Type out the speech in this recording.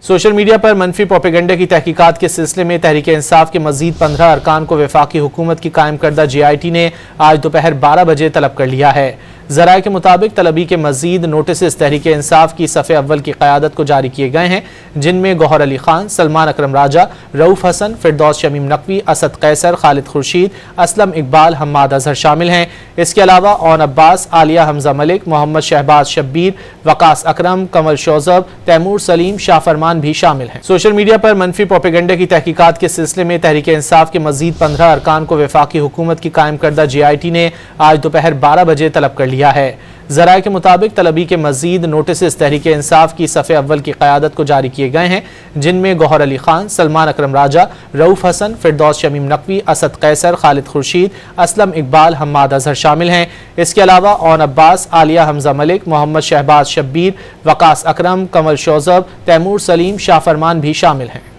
Social media पर मनफी propaganda की तहकीकात के सिलसिले में तहरीक इंसाफ के मजीद 15 अरकान को वफाकी हुकूमत की कायम करदा JIT ने आज दोपहर 12 बजे तलब कर लिया है। ज़राए के मुताबिक तलबी के मजीद नोटिस तहरीक इंसाफ की सफ़े अव्वल की क़यादत को जारी किए गए हैं, जिनमें गौहर अली खान, सलमान अकरम राजा, रऊफ हसन, फिरदौस शमीम नकवी, असद कैसर, खालिद खुर्शीद, असलम इकबाल, हम्माद अजहर शामिल हैं। इसके अलावा ओन अब्बास, आलिया हमजा मलिक, मोहम्मद शहबाज शब्बीर, वकास अकरम, कमल शौजब, तैमूर सलीम, शाह फरमान भी शामिल हैं। सोशल मीडिया पर मनफी प्रोपेगेंडा की तहकीकात के सिलसिले में तहरीक इंसाफ के मजीद 15 अरकान को वफाकी हुकूमत की कायम करदा JIT ने आज दोपहर 12 बजे तलब कर लिया है। ज़राए के मुताबिक तलबी के मजीद नोटिस तहरीक इंसाफ की सफ़े अव्वल की क़यादत को जारी किए गए हैं, जिनमें गौहर अली खान, सलमान अकरम राजा, रऊफ हसन, फिरदौस शमीम नकवी, असद कैसर, खालिद खुर्शीद, असलम इकबाल, हम्माद अजहर शामिल हैं। इसके अलावा ओन अब्बास, आलिया हमजा मलिक, मोहम्मद शहबाज शब्बीर, वकास अकरम, कमल शौजब, तैमूर सलीम, शाह फरमान भी शामिल हैं।